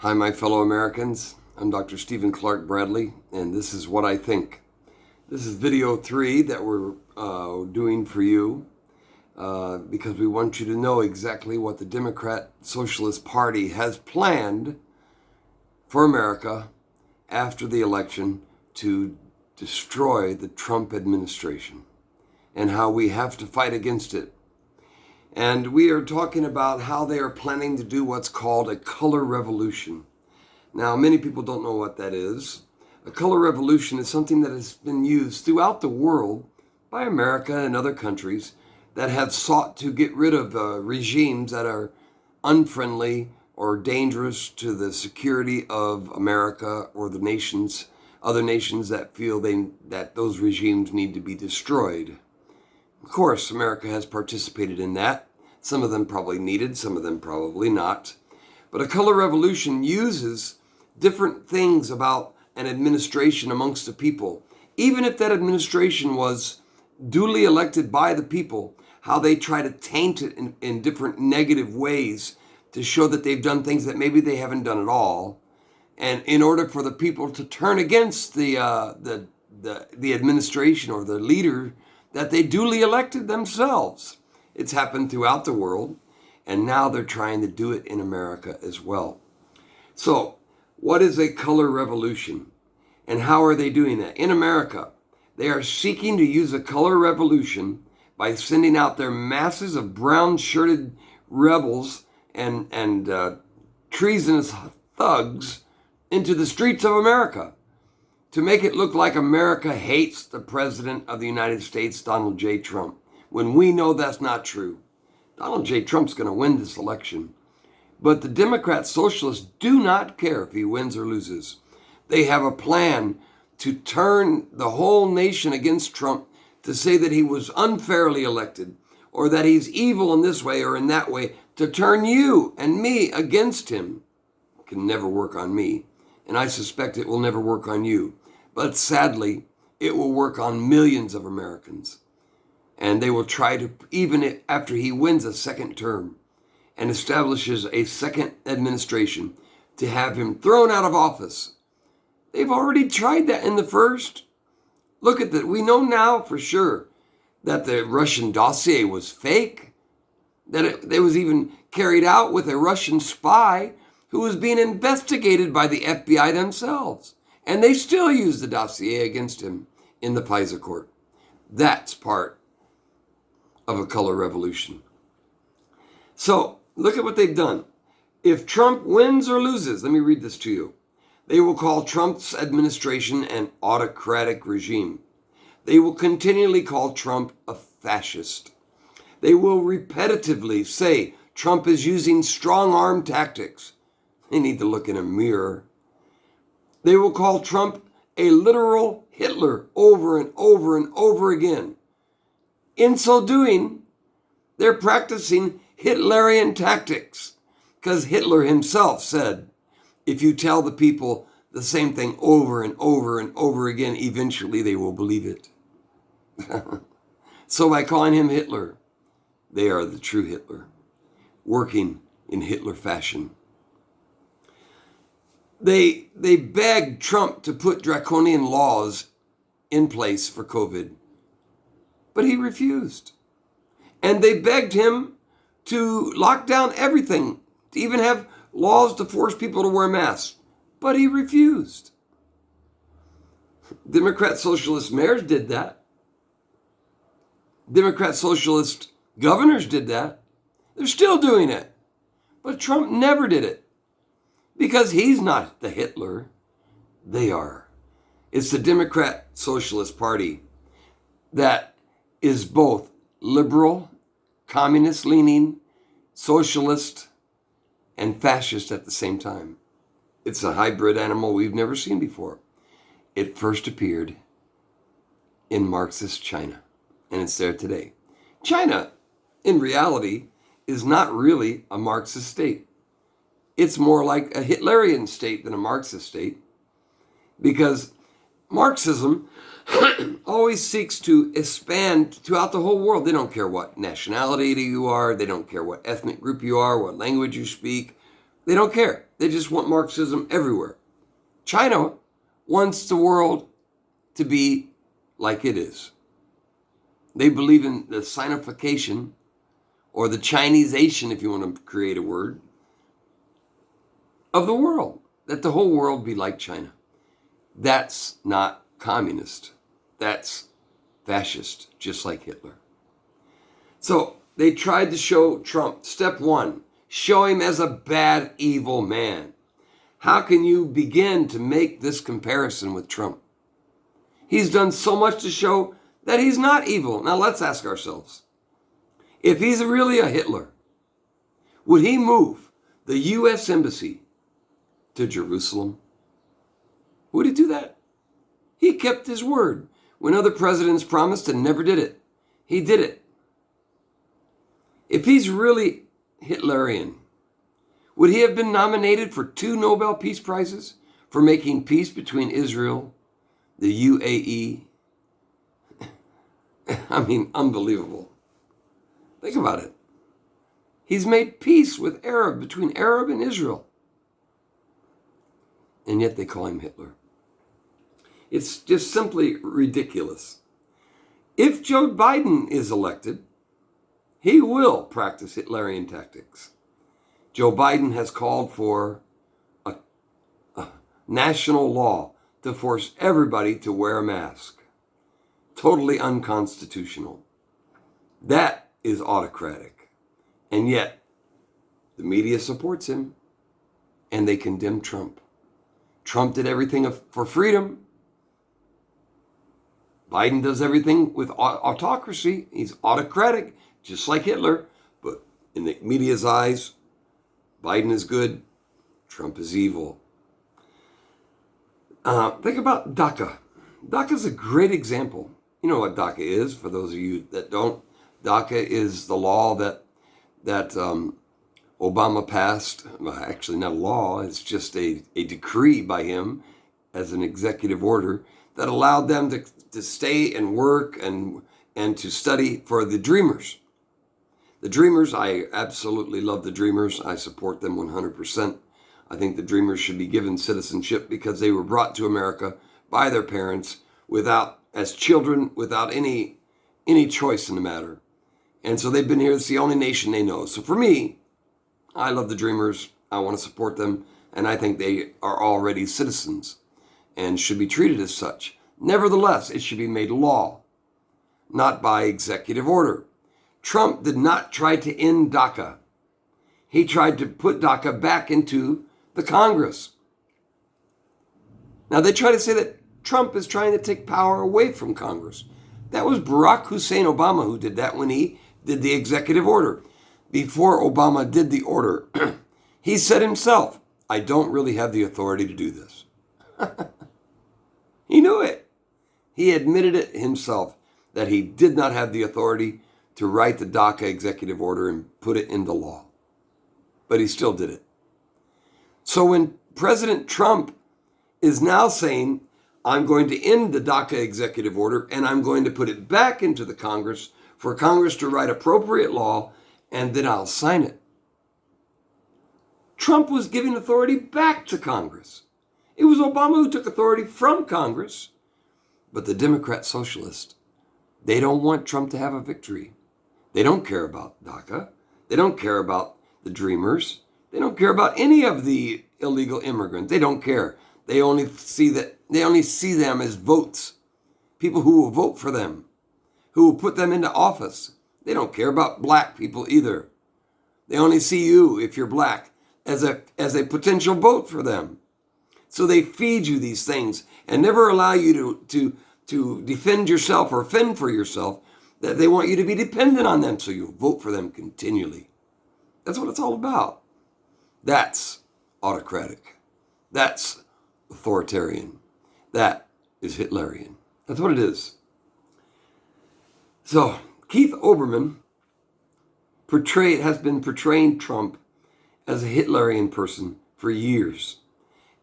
Hi, my fellow Americans. I'm Dr. Stephen Clark Bradley, and this is what I think. This is video 3 that we're doing for you because we want you to know exactly what the Democrat-Socialist Party has planned for America after the election to destroy the Trump administration and how we have to fight against it. And we are talking about how they are planning to do what's called a color revolution. Now, many people don't know what that is. A color revolution is something that has been used throughout the world by America and other countries that have sought to get rid of regimes that are unfriendly or dangerous to the security of America or the nations, other nations that feel that those regimes need to be destroyed. Of course, America has participated in that. Some of them probably needed, some of them probably not. But a color revolution uses different things about an administration amongst the people. Even if that administration was duly elected by the people, how they try to taint it in different negative ways to show that they've done things that maybe they haven't done at all. And in order for the people to turn against the administration or the leader that they duly elected themselves. It's happened throughout the world, and now they're trying to do it in America as well. So, what is a color revolution, and how are they doing that? In America, they are seeking to use a color revolution by sending out their masses of brown-shirted rebels and treasonous thugs into the streets of America, to make it look like America hates the President of the United States, Donald J. Trump, when we know that's not true. Donald J. Trump's going to win this election. But the Democrat-Socialists do not care if he wins or loses. They have a plan to turn the whole nation against Trump, to say that he was unfairly elected, or that he's evil in this way or in that way, to turn you and me against him. It can never work on me, and I suspect it will never work on you. But sadly, it will work on millions of Americans. And they will try to, even after he wins a second term and establishes a second administration, to have him thrown out of office. They've already tried that in the first. Look at that. We know now for sure that the Russian dossier was fake, that it was even carried out with a Russian spy who was being investigated by the FBI themselves. And they still use the dossier against him in the FISA court. That's part of a color revolution. So, look at what they've done. If Trump wins or loses, let me read this to you. They will call Trump's administration an autocratic regime. They will continually call Trump a fascist. They will repetitively say Trump is using strong-arm tactics. They need to look in a mirror. They will call Trump a literal Hitler over and over and over again. In so doing, they're practicing Hitlerian tactics, because Hitler himself said, if you tell the people the same thing over and over and over again, eventually they will believe it. So by calling him Hitler, they are the true Hitler, working in Hitler fashion. They begged Trump to put draconian laws in place for COVID, but he refused. And they begged him to lock down everything, to even have laws to force people to wear masks, but he refused. Democrat-Socialist mayors did that. Democrat-Socialist governors did that. They're still doing it. But Trump never did it. Because he's not the Hitler. They are. It's the Democrat-Socialist Party that is both liberal, communist-leaning, socialist, and fascist at the same time. It's a hybrid animal we've never seen before. It first appeared in Marxist China, and it's there today. China, in reality, is not really a Marxist state. It's more like a Hitlerian state than a Marxist state, because Marxism always seeks to expand throughout the whole world. They don't care what nationality you are. They don't care what ethnic group you are, what language you speak. They don't care. They just want Marxism everywhere. China wants the world to be like it is. They believe in the Sinification, or the Chineseation, if you want to create a word, of the world. That the whole world be like China. That's not communist. That's fascist, just like Hitler. So they tried to show Trump, step one, show him as a bad, evil man. How can you begin to make this comparison with Trump? He's done so much to show that he's not evil. Now let's ask ourselves, if he's really a Hitler, would he move the U.S. Embassy to Jerusalem? Would he do that? He kept his word. When other presidents promised and never did it, he did it. If he's really Hitlerian, would he have been nominated for 2 Nobel Peace Prizes for making peace between Israel, the UAE? I mean, unbelievable. Think about it. He's made peace with between Arab and Israel. And yet they call him Hitler. It's just simply ridiculous. If Joe Biden is elected, he will practice Hitlerian tactics. Joe Biden has called for a national law to force everybody to wear a mask. Totally unconstitutional. That is autocratic. And yet, the media supports him, and they condemn Trump. Trump did everything for freedom. Biden does everything with autocracy. He's autocratic, just like Hitler. But in the media's eyes, Biden is good, Trump is evil. Think about DACA. DACA is a great example. You know what DACA is, for those of you that don't. DACA is the law that Obama passed. Well, actually, not a law. It's just a decree by him as an executive order that allowed them to stay and work and to study for the Dreamers. The Dreamers, I absolutely love the Dreamers. I support them 100%. I think the Dreamers should be given citizenship because they were brought to America by their parents as children, without any choice in the matter. And so they've been here. It's the only nation they know. So for me, I love the Dreamers. I want to support them. And I think they are already citizens and should be treated as such. Nevertheless, it should be made law, not by executive order. Trump did not try to end DACA. He tried to put DACA back into the Congress. Now they try to say that Trump is trying to take power away from Congress. That was Barack Hussein Obama who did that when he did the executive order. Before Obama did the order, he said himself, I don't really have the authority to do this. He knew it. He admitted it himself that he did not have the authority to write the DACA executive order and put it into law. But he still did it. So when President Trump is now saying, I'm going to end the DACA executive order and I'm going to put it back into the Congress for Congress to write appropriate law, and then I'll sign it. Trump was giving authority back to Congress. It was Obama who took authority from Congress. But the Democrat-Socialists, they don't want Trump to have a victory. They don't care about DACA. They don't care about the Dreamers. They don't care about any of the illegal immigrants. They don't care. They only see them as votes. People who will vote for them, who will put them into office. They don't care about black people either. They only see you, if you're black, as a potential vote for them. So they feed you these things and never allow you to defend yourself or fend for yourself, that they want you to be dependent on them, so you vote for them continually. That's what it's all about. That's autocratic. That's authoritarian. That is Hitlerian. That's what it is. So Keith Oberman has been portraying Trump as a Hitlerian person for years.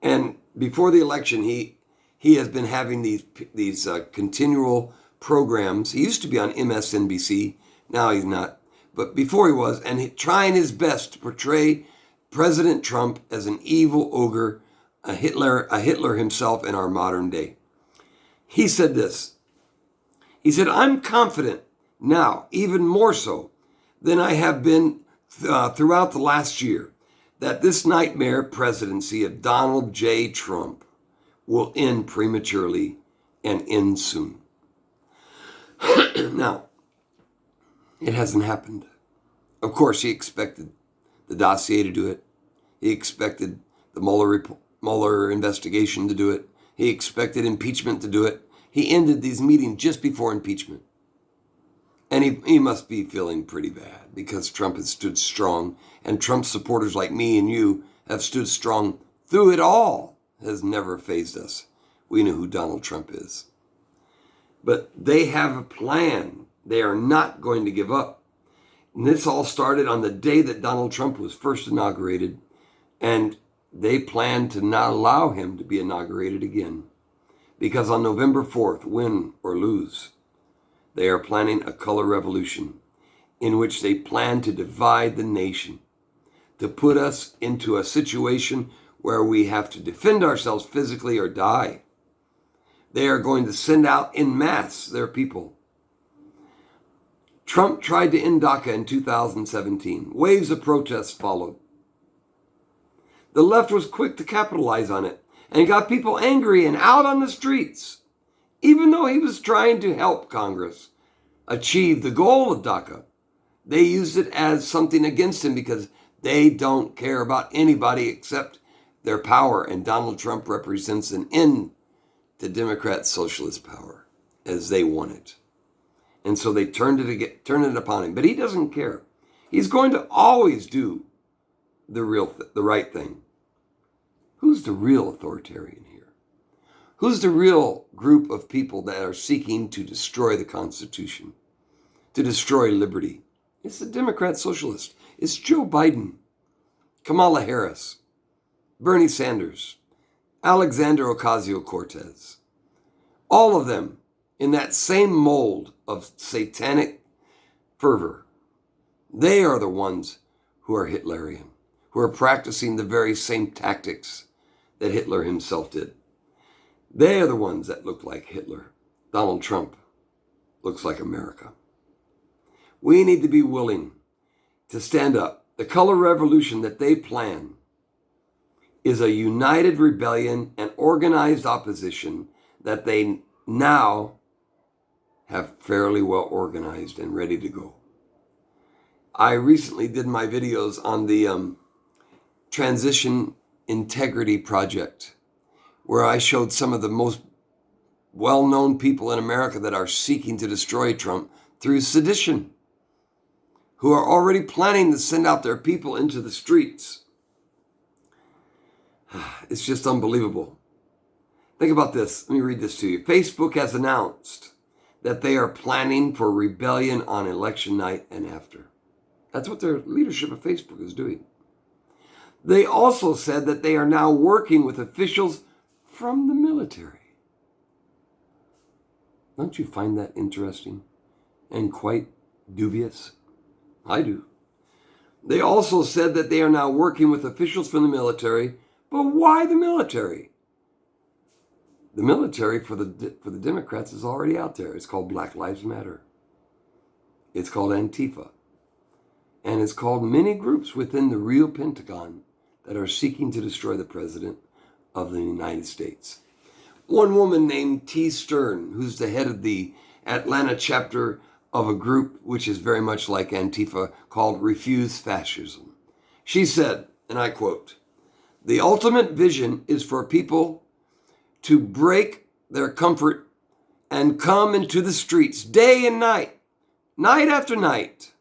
And before the election, he has been having these continual programs. He used to be on MSNBC. Now he's not. But before he was, and trying his best to portray President Trump as an evil ogre, a Hitler himself in our modern day. He said this. He said, I'm confident now, even more so than I have been throughout the last year, that this nightmare presidency of Donald J. Trump will end prematurely and end soon. Now, it hasn't happened. Of course, he expected the dossier to do it. He expected the Mueller investigation to do it. He expected impeachment to do it. He ended these meetings just before impeachment. And he must be feeling pretty bad because Trump has stood strong, and Trump supporters like me and you have stood strong through it all. It has never fazed us. We know who Donald Trump is. But they have a plan. They are not going to give up. And this all started on the day that Donald Trump was first inaugurated, and they plan to not allow him to be inaugurated again. Because on November 4th, win or lose, they are planning a color revolution in which they plan to divide the nation, to put us into a situation where we have to defend ourselves physically or die. They are going to send out en masse their people. Trump tried to end DACA in 2017. Waves of protests followed. The left was quick to capitalize on it and got people angry and out on the streets, even though he was trying to help Congress achieve the goal of DACA. They used it as something against him because they don't care about anybody except their power, and Donald Trump represents an end to Democrat-Socialist power as they want it. And so they turned it upon him. But he doesn't care. He's going to always do the right thing. Who's the real authoritarian here? Who's the real group of people that are seeking to destroy the Constitution, to destroy liberty? It's the Democrat-Socialist. It's Joe Biden, Kamala Harris, Bernie Sanders, Alexander Ocasio-Cortez. All of them in that same mold of satanic fervor. They are the ones who are Hitlerian, who are practicing the very same tactics that Hitler himself did. They are the ones that look like Hitler. Donald Trump looks like America. We need to be willing to stand up. The color revolution that they plan is a united rebellion and organized opposition that they now have fairly well organized and ready to go. I recently did my videos on the Transition Integrity Project, where I showed some of the most well-known people in America that are seeking to destroy Trump through sedition, who are already planning to send out their people into the streets. It's just unbelievable. Think about this. Let me read this to you. Facebook has announced that they are planning for rebellion on election night and after. That's what their leadership of Facebook is doing. They also said that they are now working with officials from the military. Don't you find that interesting and quite dubious? I do. They also said that they are now working with officials from the military, but why the military? The military for the Democrats is already out there. It's called Black Lives Matter. It's called Antifa. And it's called many groups within the real Pentagon that are seeking to destroy the President of the United States. One woman named T. Stern, who's the head of the Atlanta chapter of a group which is very much like Antifa called Refuse Fascism. She said, and I quote, "The ultimate vision is for people to break their comfort and come into the streets day and night, night after night,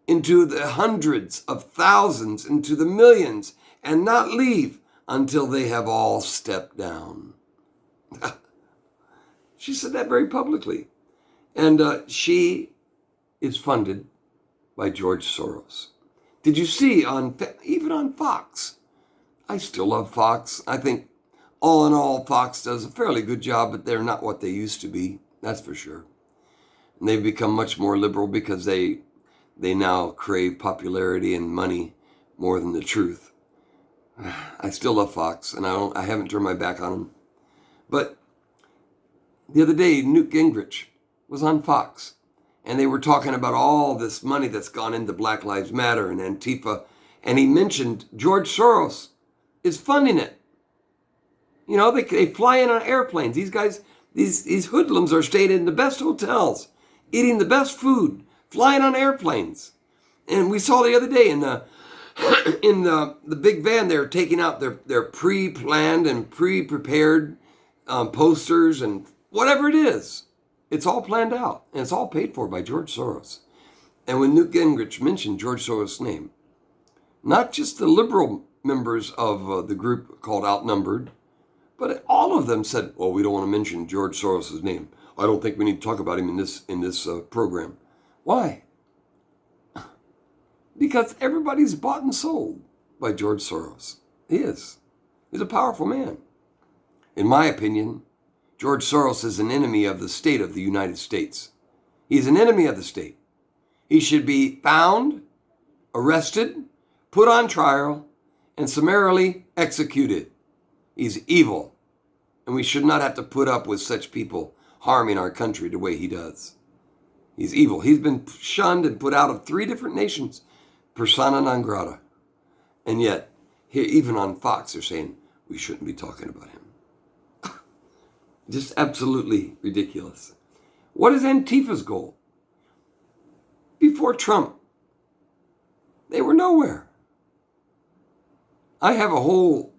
into the hundreds of thousands, into the millions, and not leave until they have all stepped down." She said that very publicly. And she is funded by George Soros. Did you see even on Fox? I still love Fox. I think all in all, Fox does a fairly good job, but they're not what they used to be. That's for sure. And they've become much more liberal because they now crave popularity and money more than the truth. I still love Fox, and I haven't turned my back on them. But the other day, Newt Gingrich was on Fox, and they were talking about all this money that's gone into Black Lives Matter and Antifa, and he mentioned George Soros is funding it. You know, they fly in on airplanes. These guys, these hoodlums are staying in the best hotels, eating the best food, flying on airplanes. And we saw the other day in the big van, they're taking out their pre-planned and pre-prepared posters and whatever it is. It's all planned out, and it's all paid for by George Soros. And when Newt Gingrich mentioned George Soros' name, not just the liberal members of the group called Outnumbered, but all of them said, well, we don't want to mention George Soros' name. I don't think we need to talk about him in this program. Why? Because everybody's bought and sold by George Soros. He is. He's a powerful man. In my opinion, George Soros is an enemy of the state of the United States. He's an enemy of the state. He should be found, arrested, put on trial, and summarily executed. He's evil, and we should not have to put up with such people harming our country the way he does. He's evil. He's been shunned and put out of 3 different nations, persona non grata. And yet, here, even on Fox, they're saying we shouldn't be talking about him. Just absolutely ridiculous. What is Antifa's goal? Before Trump, they were nowhere. I have a whole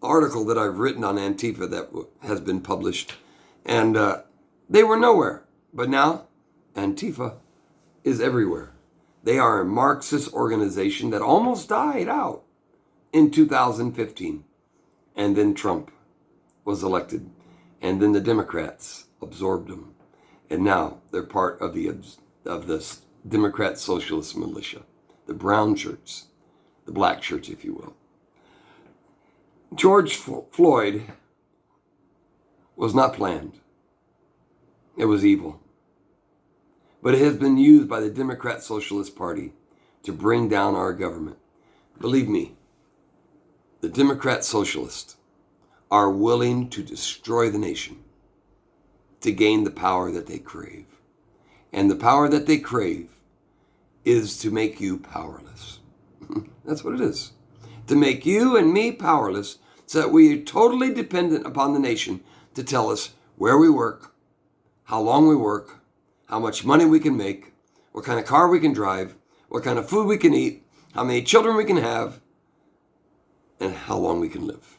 article that I've written on Antifa that has been published, and they were nowhere. But now, Antifa is everywhere. They are a Marxist organization that almost died out in 2015. And then Trump was elected. And then the Democrats absorbed them. And now they're part of this Democrat-Socialist militia. The brown shirts. The black shirts, if you will. George Floyd was not planned. It was evil. But it has been used by the Democrat-Socialist Party to bring down our government. Believe me, the Democrat-Socialists are willing to destroy the nation to gain the power that they crave. And the power that they crave is to make you powerless. That's what it is. To make you and me powerless so that we are totally dependent upon the nation to tell us where we work, how long we work, how much money we can make, what kind of car we can drive, what kind of food we can eat, how many children we can have, and how long we can live.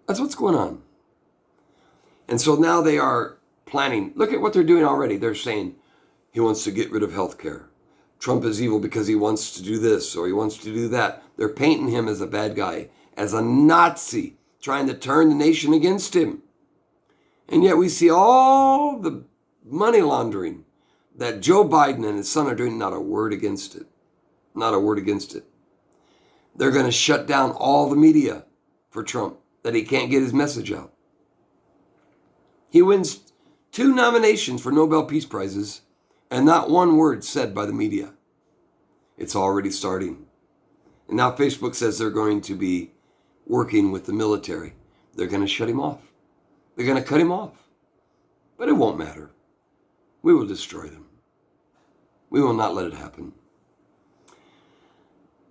That's what's going on. And so now they are planning. Look at what they're doing already. They're saying he wants to get rid of health care. Trump is evil because he wants to do this or he wants to do that. They're painting him as a bad guy, as a Nazi, trying to turn the nation against him. And yet we see all the money laundering that Joe Biden and his son are doing, not a word against it. Not a word against it. They're going to shut down all the media for Trump, that he can't get his message out. He wins 2 nominations for Nobel Peace Prizes and not one word said by the media. It's already starting. And now Facebook says they're going to be working with the military. They're going to shut him off. They're going to cut him off. But it won't matter. We will destroy them. We will not let it happen.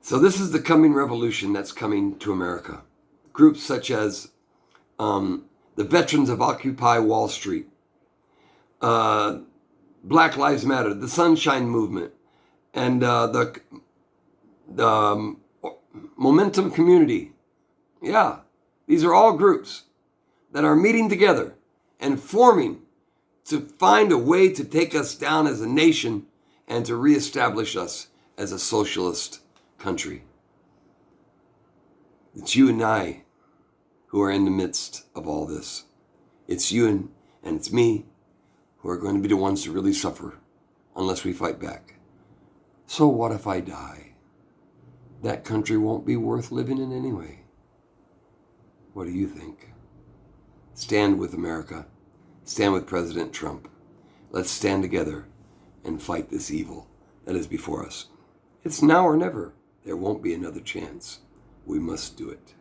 So this is the coming revolution that's coming to America. Groups such as the Veterans of Occupy Wall Street, Black Lives Matter, the Sunshine Movement, and the Momentum Community. Yeah, these are all groups that are meeting together and forming to find a way to take us down as a nation and to reestablish us as a socialist country. It's you and I who are in the midst of all this. It's you and it's me who are going to be the ones to really suffer unless we fight back. So what if I die? That country won't be worth living in anyway. What do you think? Stand with America. Stand with President Trump. Let's stand together and fight this evil that is before us. It's now or never. There won't be another chance. We must do it.